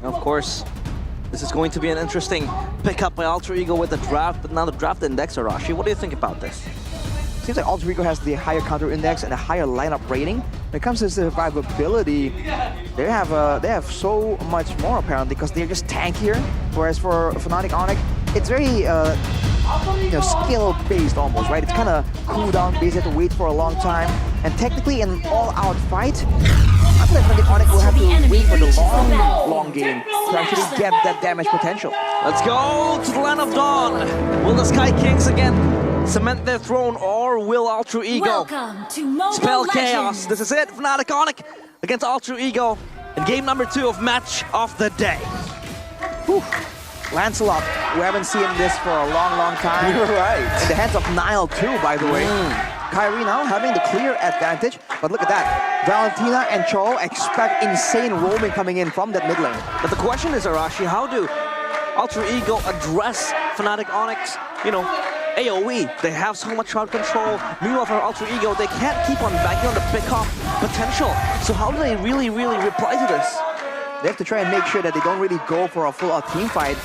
Of course, this is going to be an interesting pickup by Alter Ego with the draft, but now the draft index, Arashi, what do you think about this? Seems like Alter Ego has the higher counter index and a higher lineup rating. When it comes to survivability, they have so much more apparently because they're just tankier. Whereas for Fnoc Onyx, it's very skill based almost, right? It's kind of cooldown based. You have to wait for a long time, and technically in an all-out fight, I feel like Fnoc Onyx will have to wait for the long game to actually get that damage potential. Let's go to the land of Dawn. Will the Sky Kings again cement their throne, or will Alter Ego spell chaos? This is it, Fnoc Onyx against Alter Ego in game number 2 of match of the day. Whew. Lancelot, we haven't seen this for a long time. You're right. In the hands of Nile too, by the way. Kyrie now having the clear advantage, but look at that. Valentina and Cho expect insane roaming coming in from that mid lane. But the question is, Arashi, how do Alter Ego address Fnoc Onyx, AoE? They have so much crowd control. Meanwhile, for Alter Ego, they can't keep on banking on the pick-off potential. So how do they really reply to this? They have to try and make sure that they don't really go for a full-out team fight.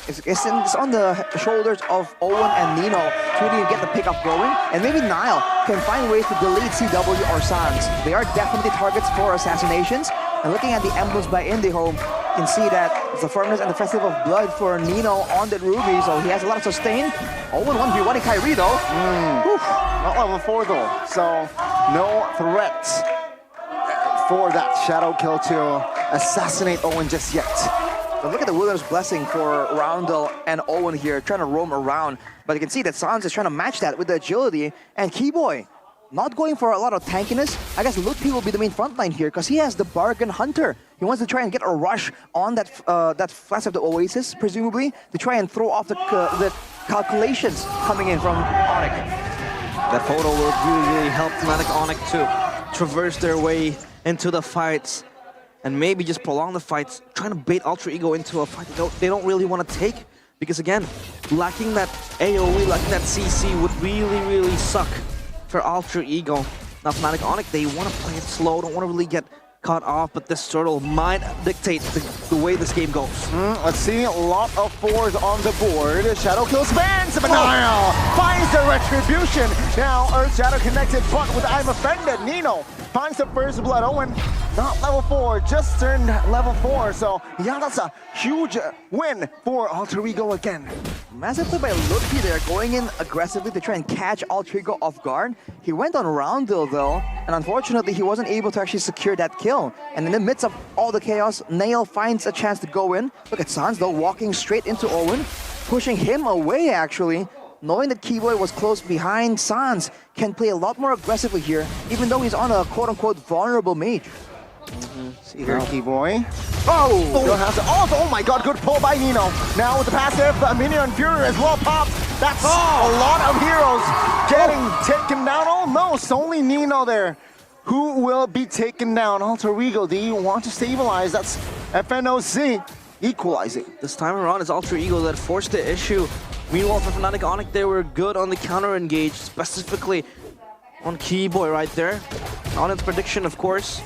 It's on the shoulders of Owen and Nino to really get the pick-up going. And maybe Nile can find ways to delete CW or Sans. They are definitely targets for assassinations. And looking at the emblems by IndieHome, you can see that it's the Firmness and the Festival of Blood for Nino on that Ruby, so he has a lot of sustain. Owen 1v1 in Kyrie though. Not level 4 though, so no threat for that shadow kill to assassinate Owen just yet. But look at the Williams Blessing for Roundel and Owen here, trying to roam around. But you can see that Sans is trying to match that with the agility. And Keyboy, not going for a lot of tankiness. I guess Lutpi will be the main front line here because he has the Bargain Hunter. He wants to try and get a rush on that that Flash of the Oasis, presumably, to try and throw off the calculations coming in from Onyx. That photo will really help Fnoc Onyx to traverse their way into the fights and maybe just prolong the fights, trying to bait Alter Ego into a fight they don't really want to take. Because again, lacking that AoE, lacking that CC would really suck for Alter Ego. Now Fnoc Onyx, they want to play it slow, don't want to really get caught off, but this turtle might dictate the way this game goes. Let's see, a lot of 4s on the board. Shadow kills spans, but Nile finds the retribution. Now Earth Shadow connected, but with I'm Offended, Nino finds the first blood. Owen, not level 4, just turned level 4. So yeah, that's a huge win for Alter Ego again. Massive play by Lutpi there, going in aggressively to try and catch Alter Ego off guard. He went on Roundel though, and unfortunately he wasn't able to actually secure that kill. And in the midst of all the chaos, Nail finds a chance to go in. Look at Sans though, walking straight into Owen, pushing him away actually. Knowing that Keyboy was close behind, Sans can play a lot more aggressively here, even though he's on a quote-unquote vulnerable mage. See here, Keyboy. Oh my god, good pull by Nino. Now with the passive, Minion Fury as well popped. That's a lot of heroes getting taken down. Almost, only Nino there. Who will be taken down? Alter Ego, do you want to stabilize? That's Fnoc equalizing. This time around, it's Alter Ego that forced the issue. Meanwhile, for Fnoc Onyx, they were good on the counter engage, specifically on Keyboy right there. Onyx prediction, of course,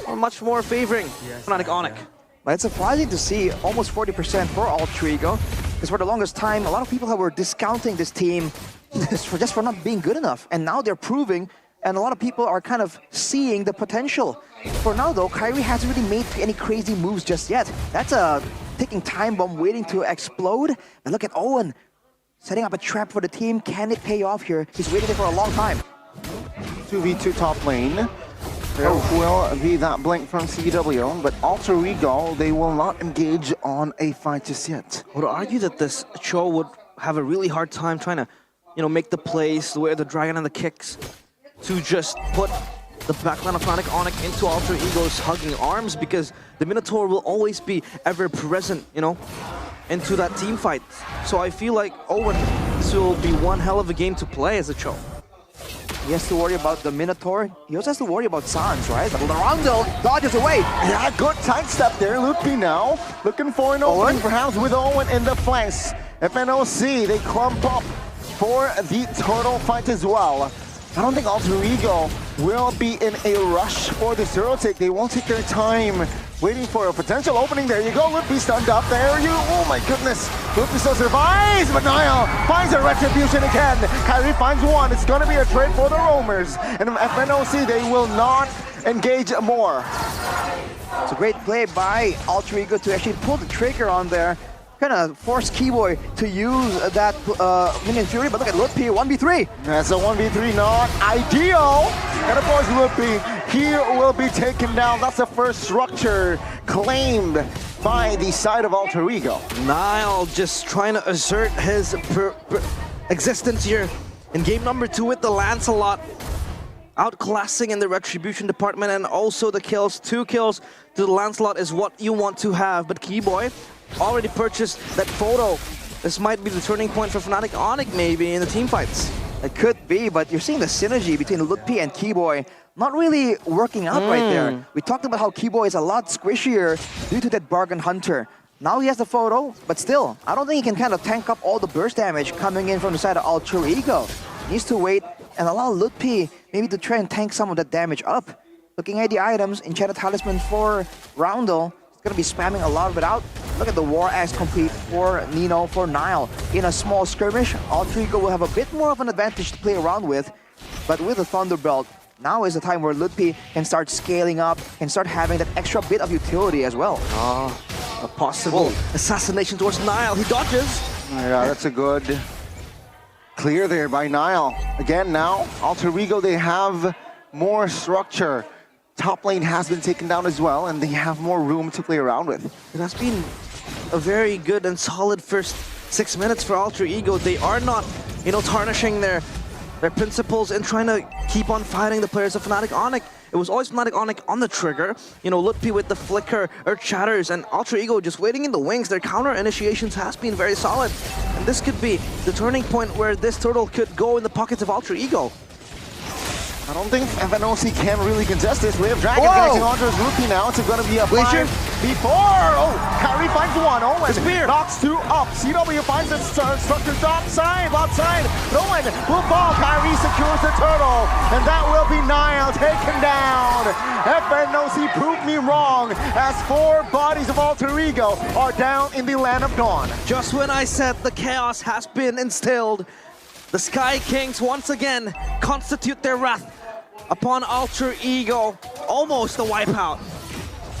much more favoring Fnoc Onyx. But it's surprising to see almost 40% for Alter Ego, because for the longest time, a lot of people were discounting this team just for not being good enough. And now they're proving, and a lot of people are kind of seeing the potential. For now though, Kyrie hasn't really made any crazy moves just yet. That's a ticking time bomb waiting to explode. And look at Owen, setting up a trap for the team. Can it pay off here? He's waiting there for a long time. 2v2 top lane. There will be that blink from CW, but Alter Ego, they will not engage on a fight just yet. I would argue that this Cho would have a really hard time trying to, make the plays, the way the dragon and the kicks, to just put the backline of Fnoc Onyx into Alter Ego's hugging arms, because the Minotaur will always be ever present, into that team fight. So I feel like Owen, this will be one hell of a game to play as a Cho. He has to worry about the Minotaur. He also has to worry about Sans, right? But Roundel dodges away. Yeah, good tight step there. Lutpi now looking for an opening, perhaps with Owen in the flanks. Fnoc, they clump up for the turtle fight as well. I don't think Alter Ego will be in a rush for the zero take. They won't take their time waiting for a potential opening. There you go, Ludpi stunned up. There you, oh my goodness. Ludpi still survives, but Niall finds a retribution again. Kyrie finds one. It's gonna be a trade for the Roamers. And FNOC, they will not engage more. It's a great play by Alter Ego to actually pull the trigger on there. Kind of force Keyboy to use that Minion Fury, but look at Ludpi, 1v3. That's a 1v3, not ideal. And of course, Ludpi, he will be taken down. That's the first structure claimed by the side of Alter Ego. Niall just trying to assert his existence here in game number 2 with the Lancelot. Outclassing in the retribution department and also the kills. 2 kills to the Lancelot is what you want to have, but Keyboy already purchased that photo. This might be the turning point for Fnatic Onic maybe in the team fights. It could be, but you're seeing the synergy between Ludpi and Keyboy not really working out right there. We talked about how Keyboy is a lot squishier due to that Bargain Hunter. Now he has the photo, but still, I don't think he can kind of tank up all the burst damage coming in from the side of Alter Ego. He needs to wait and allow Ludpi maybe to try and tank some of that damage up. Looking at the items, Enchanted Talisman for Roundel. Gonna be spamming a lot of it out. Look at the War Axe complete for Nino, for Niall. In a small skirmish, Alter Ego will have a bit more of an advantage to play around with. But with the Thunderbelt, now is the time where Ludpi can start scaling up, can start having that extra bit of utility as well. A possible assassination towards Niall. He dodges. Yeah, that's a good clear there by Niall. Again, now, Alter Ego, they have more structure. Top lane has been taken down as well, and they have more room to play around with. It has been a very good and solid first 6 minutes for Alter Ego. They are not, tarnishing their principles and trying to keep on fighting the players of Fnatic Onic. It was always Fnatic Onic on the trigger. Ludpi with the flicker, Earth Shatters, and Alter Ego just waiting in the wings. Their counter initiations has been very solid. And this could be the turning point where this turtle could go in the pockets of Alter Ego. I don't think FNOC can really contest this. Wave Dragon connecting onto his Ludpi now. It's going to be a 5 before. Oh, Kyrie finds one. Oh, and spear knocks 2 up. CW finds the structure top side. No one will fall. Kyrie secures the turtle. And that will be Niall taken down. FNOC proved me wrong as 4 bodies of Alter Ego are down in the Land of Dawn. Just when I said the chaos has been instilled, the Sky Kings once again constitute their wrath upon Alter Ego. Almost a wipeout.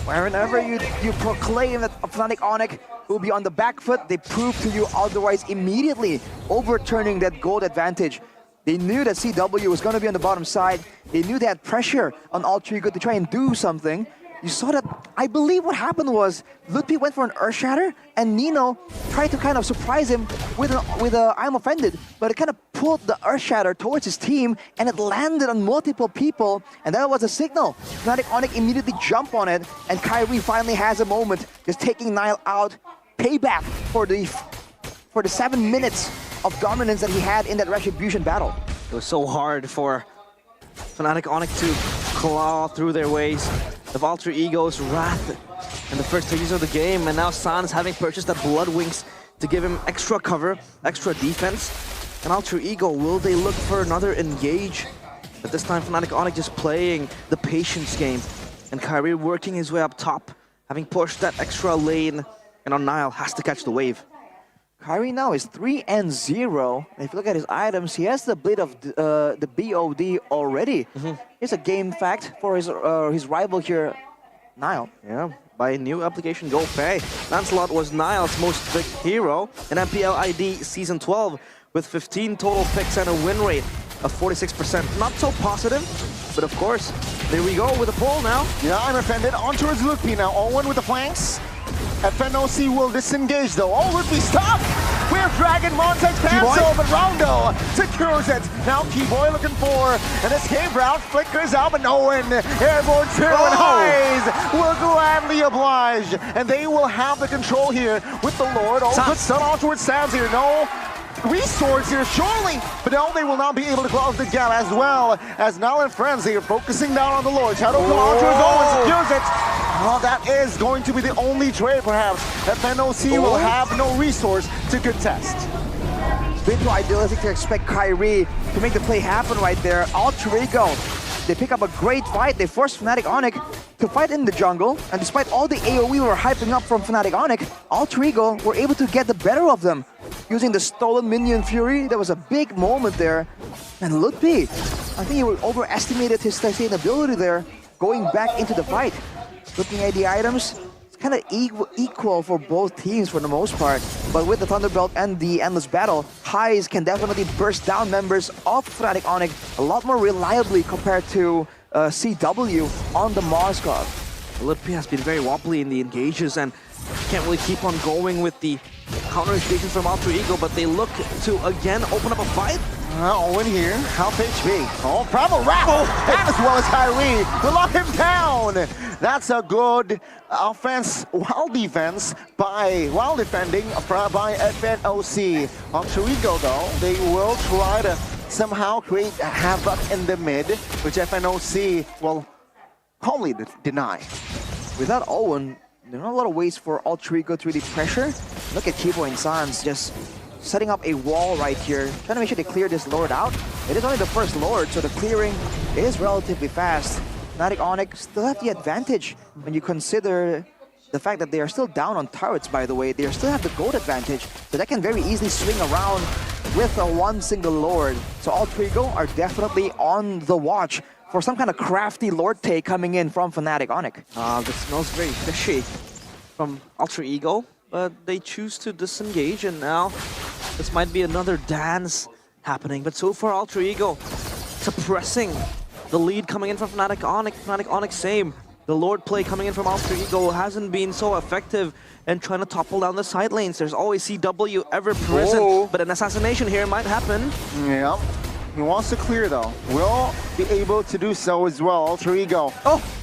Whenever you proclaim that Fnatic Onic will be on the back foot, they prove to you otherwise immediately, overturning that gold advantage. They knew that CW was going to be on the bottom side. They knew they had pressure on Alter Ego to try and do something. You saw that, I believe what happened was, Ludpi went for an Earth Shatter, and Nino tried to kind of surprise him with a I'm offended, but it kind of pulled the Earth Shatter towards his team, and it landed on multiple people, and that was a signal. Fnatic Onic immediately jumped on it, and Kyrie finally has a moment, just taking Niall out. Payback for the 7 minutes of dominance that he had in that Retribution battle. It was so hard for Fnatic Onic to claw through their ways of Alter Ego's wrath in the first stages of the game, and now Sans having purchased that Blood Wings to give him extra cover, extra defense. And Alter Ego, will they look for another engage? But this time Fnatic Onic just playing the patience game, and Kyrie working his way up top, having pushed that extra lane, and on Niall has to catch the wave. Kyrie now is 3-0. And if you look at his items, he has the Blade of the BOD already. Here's a game fact for his rival here, Niall. Yeah, by a new application, Go Pay. Lancelot was Niall's most picked hero in MPL ID Season 12 with 15 total picks and a win rate of 46%. Not so positive, but of course, there we go with a pull now. Yeah, I'm offended. On towards Ludpi now. All-one with the flanks. FNOC will disengage though. Oh, Ludpi, stop! We're Dragon Montex cancel, but Rondo secures it. Now Keyboy looking for an escape route. Flickers out, but no one. Airborne 2 and Highs will gladly oblige. And they will have the control here with the Lord. Oh, good stun on towards Sam's here. No resource here, surely. But now they will not be able to close the gap as well as Niall and friends here focusing down on the Lord. Shadow come on towards Owen, secures it. Oh, that is going to be the only trade, perhaps. FNOC will have no resource to contest. It's been too idealistic to expect Kyrie to make the play happen right there. Alter Ego, They pick up a great fight. They force Fnatic Onyx to fight in the jungle. And despite all the AoE we were hyping up from Fnatic Onyx, Alter Ego were able to get the better of them. Using the stolen minion Fury, there was a big moment there. And Lutpi, I think he overestimated his sustainability there, going back into the fight. Looking at the items, it's kind of equal for both teams for the most part. But with the Thunderbolt and the Endless Battle, Highs can definitely burst down members of Fnatic Onyx a lot more reliably compared to CW on the Moskov. Lutpi has been very wobbly in the engages and can't really keep on going with the counter engagements from Alter Ego, but they look to again open up a fight. Owen here, half HP. Oh, Primal Wrath! And as well as Kyrie to lock him down! That's a good offense, while defending by FNOC. Alter Ego though, they will try to somehow create havoc in the mid, which FNOC will calmly deny. Without Owen, there are not a lot of ways for Alter Ego to really pressure. Look at Kibo and Sans just setting up a wall right here, trying to make sure they clear this Lord out. It is only the first Lord, so the clearing is relatively fast. Fnatic Onyx still have the advantage when you consider the fact that they are still down on turrets, by the way. They still have the gold advantage, so they can very easily swing around with one single Lord. So Alter Ego are definitely on the watch for some kind of crafty Lord take coming in from Fnatic Onyx. This smells very fishy from Alter Ego, but they choose to disengage, and now this might be another dance happening. But so far, Alter Ego suppressing the lead coming in from Fnatic Onyx. Fnatic Onyx same. The Lord play coming in from Alter Ego hasn't been so effective in trying to topple down the side lanes. There's always CW ever present, but an assassination here might happen. Yeah. He wants to clear though. Will be able to do so as well. Alter Ego.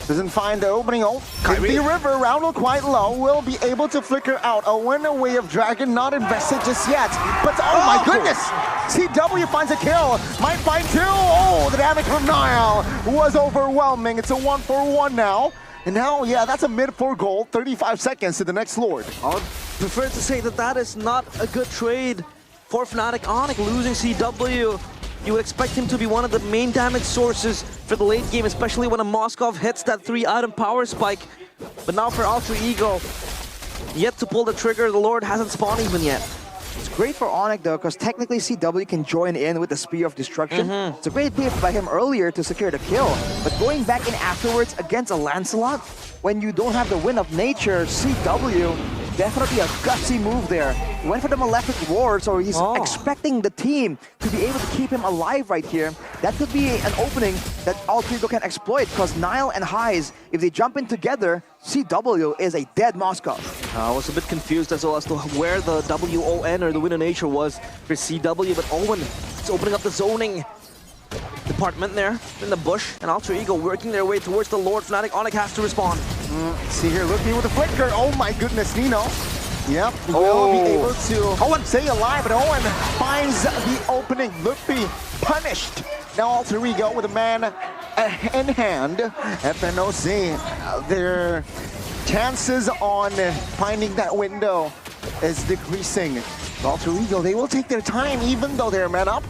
Doesn't find the opening. Kyrie. The river round quite low. Will be able to flicker out. A winner way of Dragon not invested just yet. But oh my goodness! CW finds a kill. Might find two. Oh, the damage from Nile was overwhelming. It's a 1-for-1 now. And now, yeah, that's a mid for gold. 35 seconds to the next Lord. I would prefer to say that that is not a good trade for Fnatic Onyx, losing CW. You would expect him to be one of the main damage sources for the late game, especially when a Moskov hits that 3-item power spike. But now for Alter Ego, yet to pull the trigger, the Lord hasn't spawned even yet. It's great for Onyx though, because technically CW can join in with the Spear of Destruction. It's a great play by him earlier to secure the kill. But going back in afterwards against a Lancelot, when you don't have the Wind of Nature, CW, definitely a gutsy move there. He went for the Malefic Ward, so he's expecting the team to be able to keep him alive right here. That could be an opening that Alter Ego can exploit, because Nile and Highs, if they jump in together, CW is a dead Moskov. I was a bit confused as well as to where the WON or the Wind of Nature was for CW, but Owen is opening up the zoning department there in the bush, and Alter Ego working their way towards the Lord. Fnatic Onyx has to respond. See here, looking with the flicker. Oh my goodness, Nino. Yep, will be able to Owen stay alive, but Owen finds the opening. Lutpi punished. Now Alter Ego with a man in hand. FNOC, their chances on finding that window is decreasing. Alter Ego, they will take their time even though they're man up.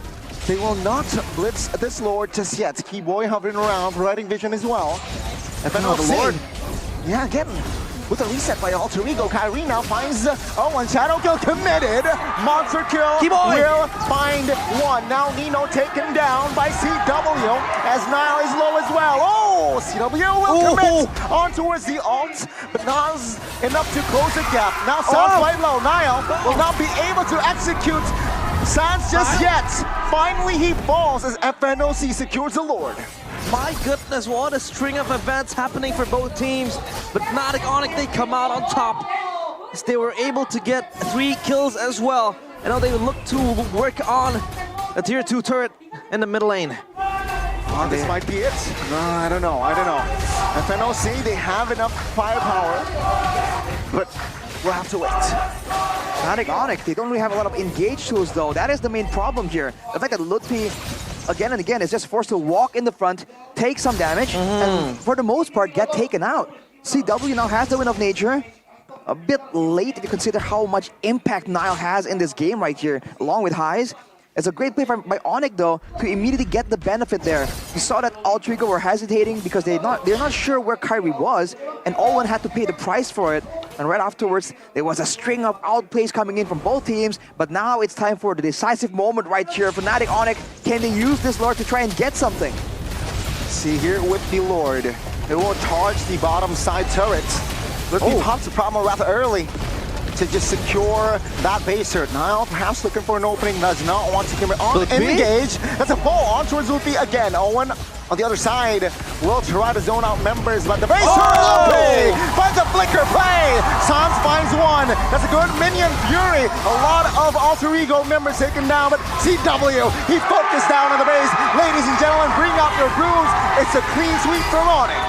They will not blitz this Lord just yet. Keyboy hovering around, providing vision as well. FNOC, Lord. Yeah, again, with a reset by Alter Ego, Kyrie now finds Owen. Shadow kill committed. Monster kill will find one. Now Nino taken down by CW as Nile is low as well. Oh, CW will commit on towards the ult, but not enough to close the gap. Now Sans quite low. Nile will not be able to execute Sans just yet. Finally he falls as FNOC secures the Lord. My goodness, what a string of events happening for both teams. But Fnatic Onyx, they come out on top, as they were able to get 3 kills as well. And now they look to work on a tier 2 turret in the middle lane. This might be it. No, I don't know. FNOC, they have enough firepower, but we'll have to wait. Fnatic Onyx, they don't really have a lot of engage tools though. That is the main problem here. The fact that Lutpi again and again is just forced to walk in the front, take some damage, and for the most part get taken out. CW now has the Wind of Nature. A bit late if you consider how much impact Nile has in this game right here, along with Highs. It's a great play by Onyx though to immediately get the benefit there. You saw that Ultra Ego were hesitating because they're not sure where Kyrie was, and Owen had to pay the price for it. And right afterwards, there was a string of outplays coming in from both teams, but now it's time for the decisive moment right here. Fnatic Onyx, can they use this Lord to try and get something? See here with the Lord. They will charge the bottom side turret. Look, he pops the problem rather early to just secure that base turret. Now perhaps looking for an opening, does not want to commit on engage. That's a ball on towards Luffy again. Owen on the other side will try to zone out members, but the base turret Luffy finds a flicker play. Sans finds one. That's a good minion fury. A lot of Alter Ego members taken down, but CW, he focused down on the base. Ladies and gentlemen, bring out your grooves. It's a clean sweep from Onyx.